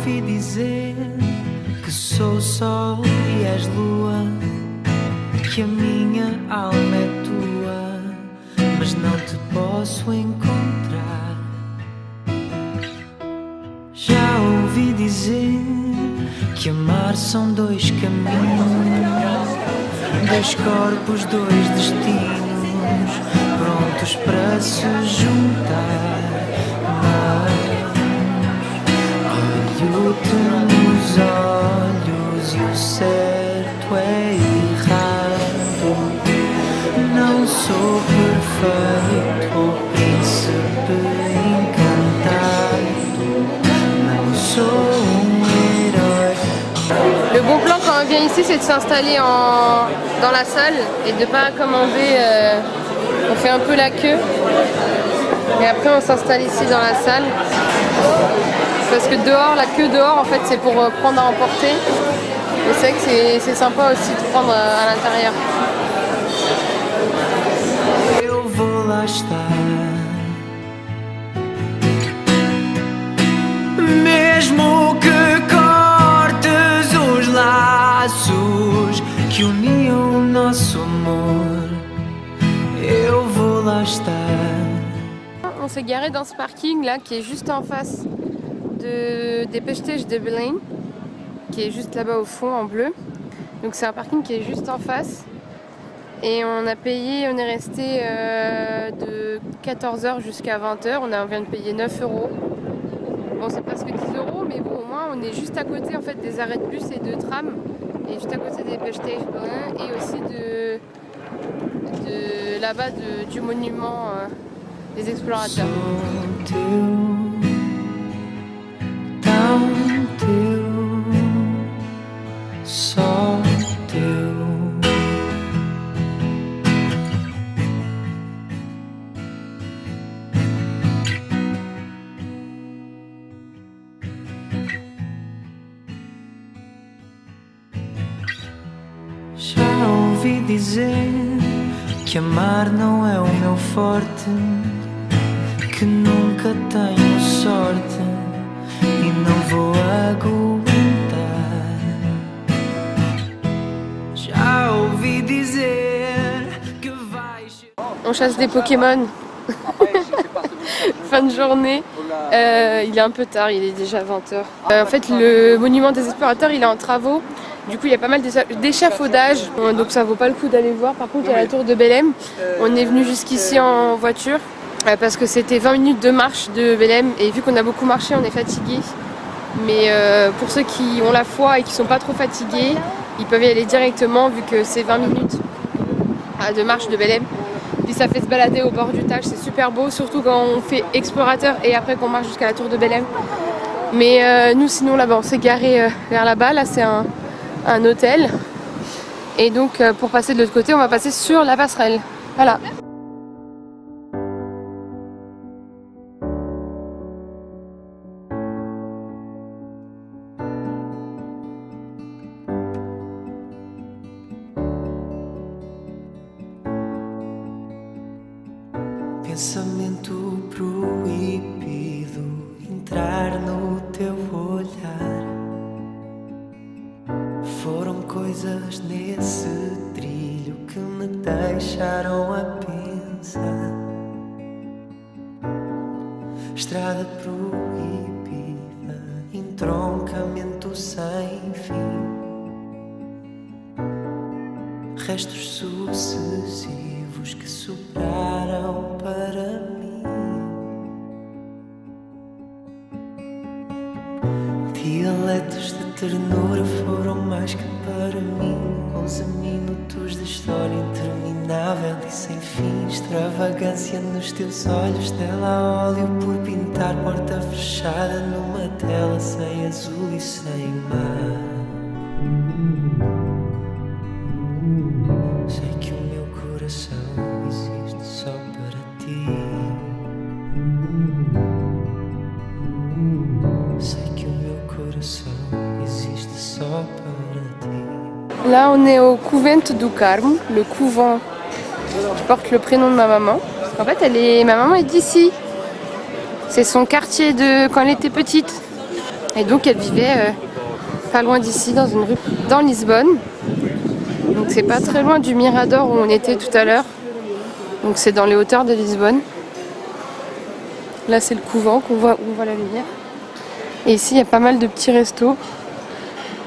ouvi dizer que sou o sol e és lua, que a minha alma é tua, mas não te posso encontrar. Já ouvi dizer que amar são dois caminhos, dois corpos, dois destinos, prontos para se juntar. Mas olho-te nos olhos e o certo é errado. Não sou perfeito ou príncipe encantado, não sou um héroe. Le bon plan quand on vient ici, c'est de s'installer dans la salle et de ne pas commander. On fait un peu la queue et après on s'installe ici dans la salle. Parce que dehors, la queue dehors, en fait, c'est pour prendre à emporter. Et c'est vrai que c'est sympa aussi de prendre à l'intérieur. Eu vou lá estar, mesmo que cortes os laços que uniam o nosso amor. Eu vou lá estar. On s'est garé dans ce parking là qui est juste en face des Pesteiges de Belém, qui est juste là-bas au fond en bleu. Donc c'est un parking qui est juste en face. Et on a payé, on est resté de 14h jusqu'à 20h. On vient de payer 9 €. Bon, c'est presque 10 €, mais bon, au moins on est juste à côté en fait des arrêts de bus et de tram. Et juste à côté des Pesteiges de Belém et aussi de là-bas du monument des explorateurs. Já ouvi dizer que amar não é o meu forte, que nunca tenho sorte e não vou aguentar. Já ouvi dizer que vais. On chasse des Pokémon. Fin de journée. Il est un peu tard, il est déjà 20h. En fait, le monument des explorateurs, il est en travaux. Du coup, il y a pas mal d'échafaudages, donc ça vaut pas le coup d'aller voir. Par contre, il y a la tour de Belém. On est venu jusqu'ici en voiture parce que c'était 20 minutes de marche de Belém. Et vu qu'on a beaucoup marché, on est fatigué. Mais pour ceux qui ont la foi et qui sont pas trop fatigués, ils peuvent y aller directement vu que c'est 20 minutes de marche de Belém. Puis ça fait se balader au bord du Tage, c'est super beau, surtout quand on fait explorateur et après qu'on marche jusqu'à la tour de Belém. Mais nous, sinon là-bas, on s'est garé vers là-bas. Là, c'est un hôtel. Et donc, pour passer de l'autre côté, on va passer sur la passerelle. Voilà. Pensamento proibido, entrar no teu olhar. Foram coisas nesse trilho que me deixaram a pensar. Estrada proibida, entroncamento sem fim, restos sucessivos que sobraram para mim. Dialetos de ternura foram mais que para mim. 11 minutos de história interminável e sem fim. Extravagância nos teus olhos, tela a óleo por pintar. Porta fechada numa tela sem azul e sem mar. Sei que o meu coração existe só para ti. Sei que o meu coração existe só para ti. Là, on est au Convento do Carmo, le couvent qui porte le prénom de ma maman. En fait, ma maman est d'ici. C'est son quartier de quand elle était petite. Et donc elle vivait pas loin d'ici, dans une rue, dans Lisbonne. Donc c'est pas très loin du Mirador où on était tout à l'heure. Donc c'est dans les hauteurs de Lisbonne. Là c'est le couvent où on voit la lumière. Et ici il y a pas mal de petits restos.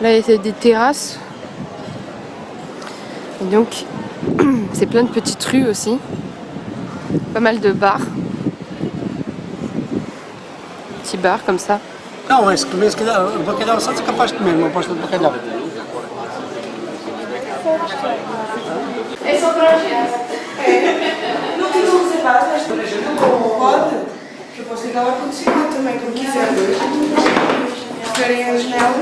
Là il y a des terrasses. Et donc c'est plein de petites rues aussi. Pas mal de bars. Petits bars comme ça. Não, mas se calhar o bacalhau só é capaz de comer uma pasta de bacalhau. É só para a gente. Não ficam separadas, pode, que eu posso ligar lá para o cinema também, como quiser. Esperem a janela.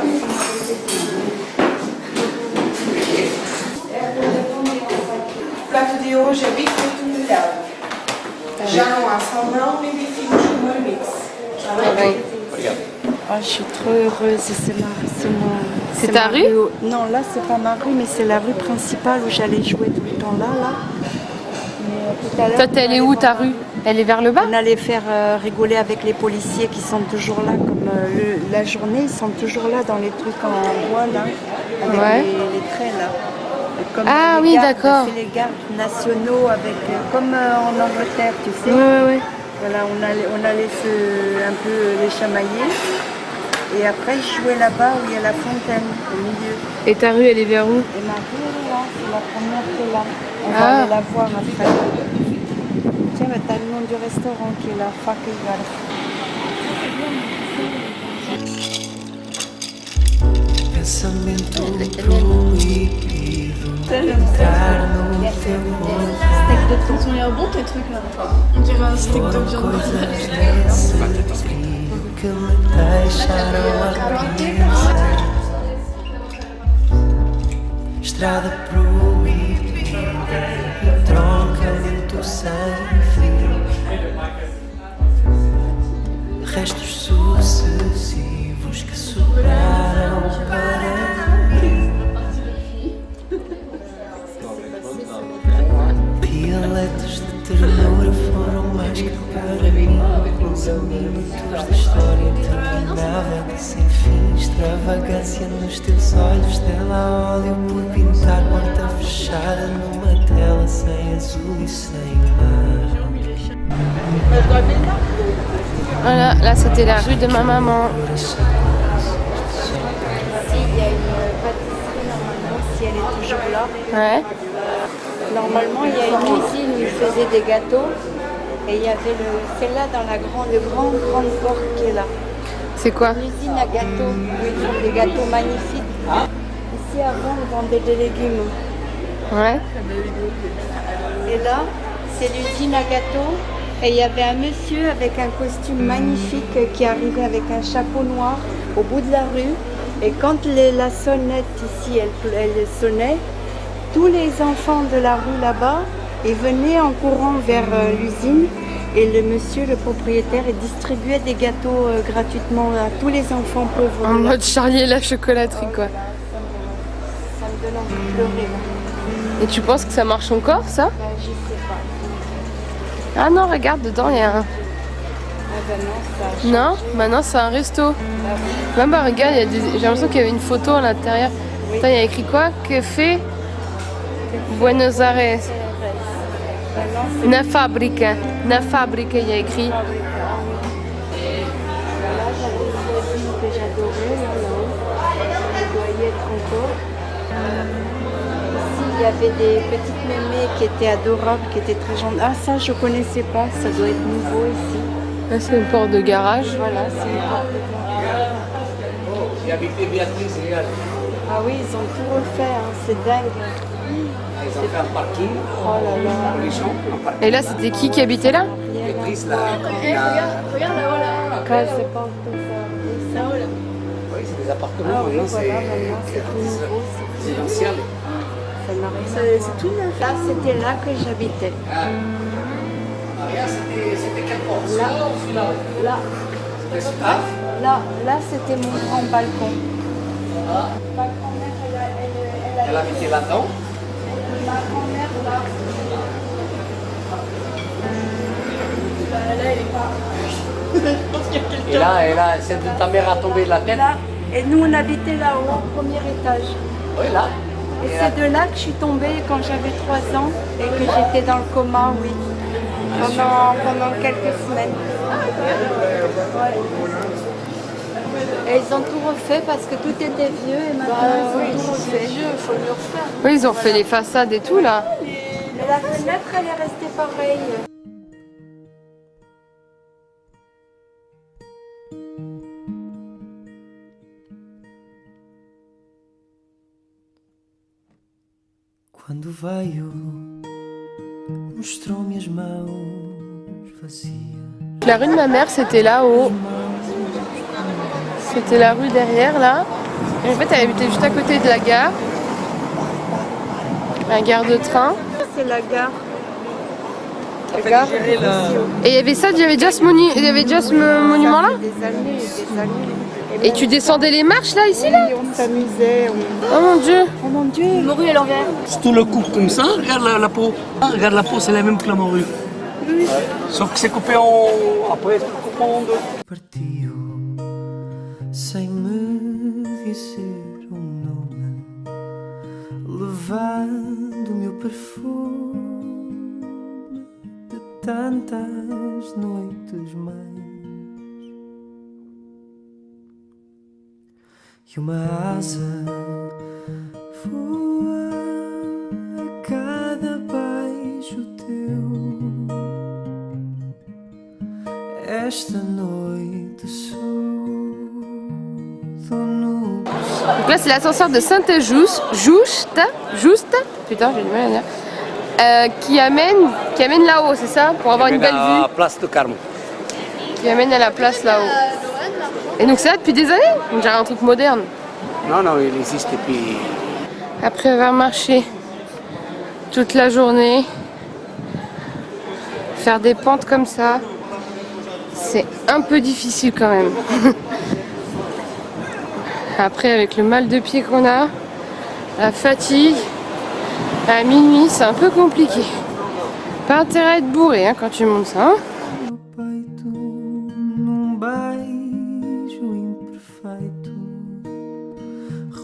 O prato de hoje é bife feito molhado. Já não há salmão nem bifes com marmite. Está bem? Oh, je suis trop heureuse, C'est ta rue? Non, là c'est pas ma rue, mais c'est la rue principale où j'allais jouer tout le temps là. Mais, tout à l'heure, Toi, elle est où ta rue? Elle est vers le bas? on allait faire rigoler avec les policiers qui sont toujours là, comme la journée, ils sont toujours là dans les trucs en bois là, avec Ouais. les traits là. Et comme Ah les oui, gardes, d'accord. c'est les gardes nationaux avec, comme en Angleterre, tu sais. Ouais. Voilà, on allait un peu les chamailler. Et après, je jouais là-bas où il y a la fontaine, au milieu. Et ta rue, elle est vers où? Et ma rue, elle est là, c'est la première qui est là. On va Ah. aller la voir après. Tiens, mais t'as le nom du restaurant qui est là, Fakigar. Pensamento proibido, entrar no teu olhar. Ils ont l'air bons tes trucs là. On dirait un steak de viande. Coisas nesse frio que me deixaram a pensar. Estrada proibida, entroncamento sem fim. Restos sucessivos que sobraram para mim. Pialetas de ternura foram mais que para mim. Uns minutos de história interminável e sem fim. Extravagância nos teus olhos, tela a óleo por pintar, porta fechada numa tela sem azul e sem mar. Voilà, là c'était la rue de ma maman. Ici, il y a une pâtisserie normalement, si elle est toujours là. Ouais. Normalement, il y a une usine où ils faisaient des gâteaux. Et il y avait celle-là dans la grande porte qui est là. C'est quoi? Une usine à gâteaux où ils font des gâteaux magnifiques. Ici, avant, ils vendaient des légumes. Ouais. Et là, c'est l'usine à gâteaux. Et il y avait un monsieur avec un costume magnifique qui arrivait avec un chapeau noir au bout de la rue. Et quand la sonnette ici, elle sonnait, tous les enfants de la rue là-bas, ils venaient en courant vers l'usine. Et le monsieur, le propriétaire, il distribuait des gâteaux gratuitement à tous les enfants pauvres. En mode Charlie et la chocolaterie quoi. Ça me donne envie de pleurer. Là. Et tu penses que ça marche encore ça? Je sais pas. Ah non, regarde dedans il y a un... Ah ben non, ça. Non, maintenant c'est un resto. Même bah regarde, j'ai l'impression qu'il y avait une photo à l'intérieur. Attends, il y a écrit quoi? Café Buenos Aires. Na fábrica, il y a écrit. Là, j'avais une voisine que j'adorais, là-haut. Elle doit y être encore. Ici, il y avait des petites mémés qui étaient adorables, qui étaient très gentilles. Ah, ça, je connaissais pas. Ça doit être nouveau ici. Là c'est une porte de garage. Voilà, c'est une porte de garage. Ah oui, ils ont tout refait, hein. C'est dingue. Ils ont fait un parking Oh là là. pour les gens. Et là c'était qui habitait là? Béatrice, là, Quand c'est pas ça. oui, c'est des appartements. Ah oui, Maintenant, voilà, maintenant c'est tout nouveau. c'est l'ancien. Ça n'a rien à voir. C'est tout neuf. Là, c'était là que j'habitais. C'était quelle porte? Là, là, Ah, là, c'était mon grand balcon. Ma grand-mère, elle habitait là-dedans. ma grand-mère, là. Là, elle est pas. Je pense qu'il y a quelqu'un. Et là, c'est de ta mère a tombé de la tête. Là, et nous on habitait là-haut, au premier étage. Oui, là. Et c'est de là que je suis tombée quand j'avais 3 ans et que j'étais dans le coma, oui. Pendant quelques semaines. Ouais. Et ils ont tout refait parce que tout était vieux et maintenant ils ont tout refait. Il faut le refaire. Oui, ils ont refait les façades et tout là. Et la fenêtre, elle est restée pareille. Quando veio, mostrou-me as mãos vazias. La rue de ma mère, c'était là-haut. C'était la rue derrière là. Et en fait, elle habitait juste à côté de la gare. La gare de train. C'est la gare. La gare. Et il y avait ça, il y avait déjà ce, monument là. Des années, des années. Et tu descendais les marches là, ici là? On s'amusait. Oh mon dieu! Oh mon dieu! Morue à l'envers. Si tu le coupes comme ça, regarde la peau. Ah, regarde la peau, c'est la même que la morue. Oui. Sauf que c'est coupé en... Après, c'est coupé en deux. Partiu sem me dizer nome, levando o meu perfume de tantas noites mais. E uma asa voa a cada beijo teu. Esta noite sou dono. Donc là, c'est l'ascenseur de Sainte-Juste, putain, j'ai du mal à dire, qui amène là-haut, c'est ça? Pour avoir une belle vue. À Place de Carme. Qui amène à la place là-haut. Et donc c'est là depuis des années? On dirait un truc moderne. Non, non, il existe depuis... Après avoir marché toute la journée, faire des pentes comme ça, c'est un peu difficile quand même. Après, avec le mal de pied qu'on a, la fatigue, à minuit, c'est un peu compliqué. Pas intérêt à être bourré quand tu montes ça. Hein. No peito, num beijo imperfeito,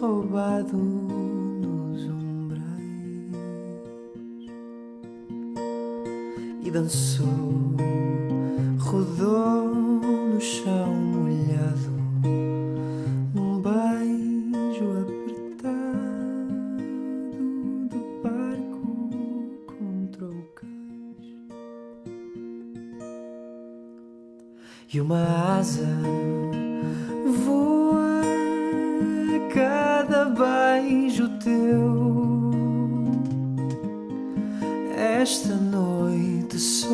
roubado nos umbrais, e dançou, rodou no chão molhado, num beijo apertado de barco contra o cais. E uma asa voa a cada beijo teu. Esta noite sou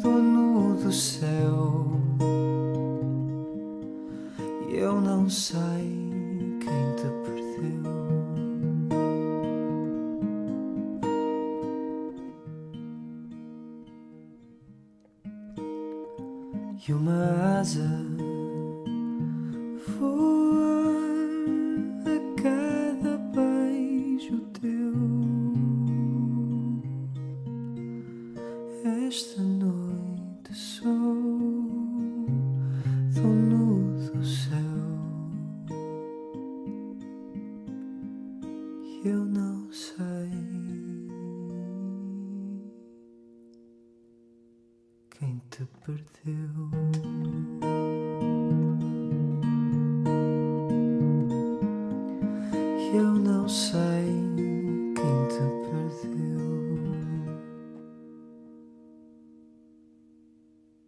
dono do céu. E eu não sei quem te perdeu. E uma asa voa a cada beijo teu. Esta noite sou dono do céu. E eu não sei quem te perdeu. E eu não sei